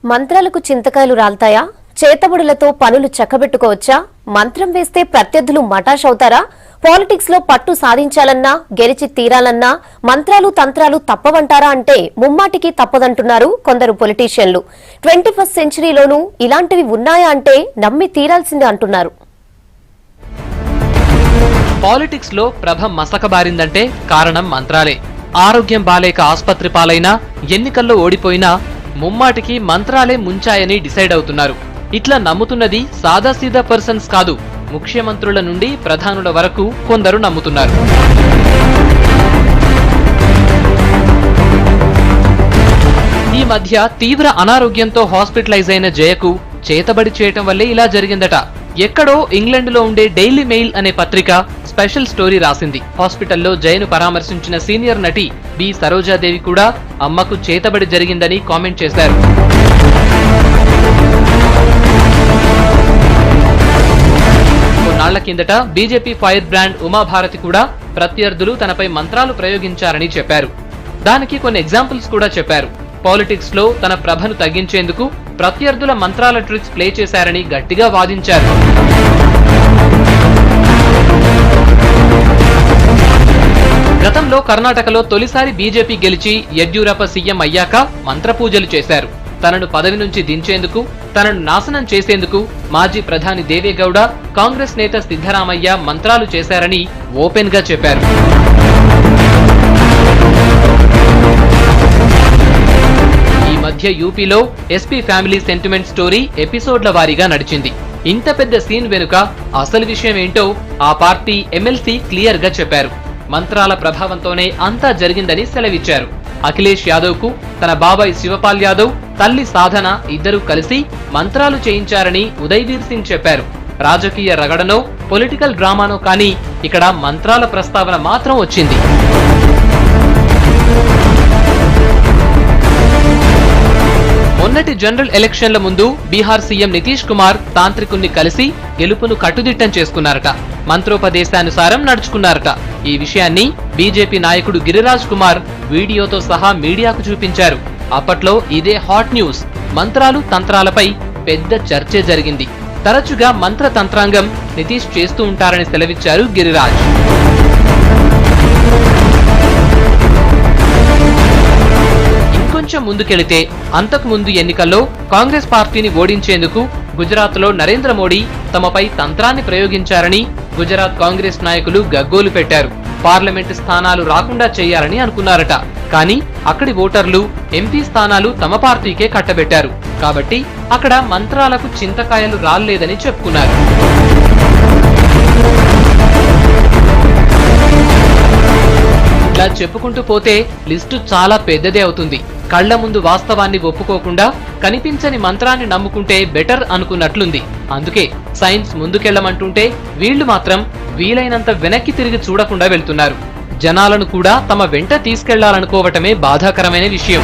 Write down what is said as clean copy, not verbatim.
మంత్రాలకు చింతకాయలు రాల్తాయా? చేతబడులతో పనులు చక్కబెట్టుకోవచ్చా? మంత్రం వేస్తే ప్రత్యర్థులు మటాష్ అవుతారా? పాలిటిక్స్ లో పట్టు సాధించాలన్నా, గెలిచి తీరాలన్నా మంత్రాలు తంత్రాలు తప్పవంటారా అంటే ముమ్మాటికి తప్పదంటున్నారు కొందరు పొలిటీషియన్లు. 21st సెంచరీలోనూ ఇలాంటివి ఉన్నాయా అంటే నమ్మి తీరాల్సిందే అంటున్నారు. పాలిటిక్స్ లో ప్రభ మసకబారిందంటే కారణం మంత్రాలే. ఆరోగ్యం బాలేక ఆస్పత్రి పాలైనా, ఎన్నికల్లో ఓడిపోయినా ముమ్మాటికి మంత్రాలే ముంచాయని డిసైడ్ అవుతున్నారు. ఇట్లా నమ్ముతున్నది సాదాసీదా పర్సన్స్ కాదు, ముఖ్యమంత్రుల నుండి ప్రధానుల వరకు కొందరు నమ్ముతున్నారు. ఈ మధ్య తీవ్ర అనారోగ్యంతో హాస్పిటలైజ్ అయిన జయకు చేతబడి చేయటం వల్లే ఇలా జరిగిందట. ఎక్కడో ఇంగ్లాండ్లో ఉండే డైలీ మెయిల్ అనే పత్రిక స్పెషల్ స్టోరీ రాసింది. హాస్పిటల్లో జయను పరామర్శించిన సీనియర్ నటి బి సరోజాదేవి కూడా అమ్మకు చేతబడి జరిగిందని కామెంట్ చేశారు. కొన్నాళ్ల కిందట బీజేపీ ఫైర్ బ్రాండ్ ఉమాభారతి కూడా ప్రత్యర్థులు తనపై మంత్రాలు ప్రయోగించారని చెప్పారు. దానికి కొన్ని ఎగ్జాంపుల్స్ కూడా చెప్పారు. పాలిటిక్స్ లో తన ప్రభను తగ్గించేందుకు ప్రత్యర్థుల మంత్రాల ట్రిక్స్ ప్లే చేశారని గట్టిగా వాదించారు. గతంలో కర్ణాటకలో తొలిసారి బీజేపీ గెలిచి యడ్యూరప్ప సీఎం అయ్యాక మంత్రపూజలు చేశారు. తనను పదవి నుంచి దించేందుకు, తనను నాశనం చేసేందుకు మాజీ ప్రధాని దేవేగౌడ, కాంగ్రెస్ నేత సిద్ధరామయ్య మంత్రాలు చేశారని ఓపెన్ గా చెప్పారు. ఈ మధ్య యూపీలో ఎస్పీ ఫ్యామిలీ సెంటిమెంట్ స్టోరీ ఎపిసోడ్ల వారీగా నడిచింది. ఇంత పెద్ద సీన్ వెనుక అసలు విషయం ఏంటో ఆ పార్టీ ఎమ్మెల్సీ క్లియర్ గా చెప్పారు. మంత్రాల ప్రభావంతోనే అంతా జరిగిందని సెలవిచ్చారు. అఖిలేష్ యాదవ్ కు తన బాబాయ్ శివపాల్ యాదవ్, తల్లి సాధన ఇద్దరూ కలిసి మంత్రాలు చేయించారని ఉదయ్వీర్ సింగ్ చెప్పారు. రాజకీయ రగడనో పొలిటికల్ డ్రామానో కానీ ఇక్కడ మంత్రాల ప్రస్తావన మాత్రం వచ్చింది. మొన్నటి జనరల్ ఎలక్షన్ల ముందు బీహార్ సీఎం నితీష్ కుమార్ తాంత్రికుణ్ణి కలిసి గెలుపును కట్టుదిట్టం చేసుకున్నారట. మంత్రోపదేశానుసారం నడుచుకున్నారట. ఈ విషయాన్ని బీజేపీ నాయకుడు గిరిరాజ్ కుమార్ వీడియోతో సహా మీడియాకు చూపించారు. అప్పట్లో ఇదే హాట్ న్యూస్. మంత్రాలు తంత్రాలపై పెద్ద చర్చే జరిగింది. తరచుగా మంత్ర తంత్రాంగం నితీష్ చేస్తూ ఉంటారని సెలవిచ్చారు గిరిరాజ్. కొంచెం ముందుకెళితే అంతకు ముందు ఎన్నికల్లో కాంగ్రెస్ పార్టీని ఓడించేందుకు గుజరాత్ లో నరేంద్ర మోడీ తమపై తంత్రాన్ని ప్రయోగించారని గుజరాత్ కాంగ్రెస్ నాయకులు గగ్గోలు పెట్టారు. పార్లమెంటు స్థానాలు రాకుండా చేయాలని అనుకున్నారట. కానీ అక్కడి ఓటర్లు ఎంపీ స్థానాలు తమ పార్టీకే కట్టబెట్టారు. కాబట్టి అక్కడ మంత్రాలకు చింతకాయలు రాలేదని చెప్పుకున్నారు. ఇలా చెప్పుకుంటూ పోతే లిస్టు చాలా పెద్దదే అవుతుంది. కళ్ల ముందు వాస్తవాన్ని ఒప్పుకోకుండా కనిపించని మంత్రాన్ని నమ్ముకుంటే బెటర్ అనుకున్నట్లుంది. అందుకే సైన్స్ ముందుకెళ్లమంటుంటే వీళ్లు మాత్రం వీలైనంత వెనక్కి తిరిగి చూడకుండా వెళ్తున్నారు. జనాలను కూడా తమ వెంట తీసుకెళ్లాలనుకోవటమే బాధాకరమైన విషయం.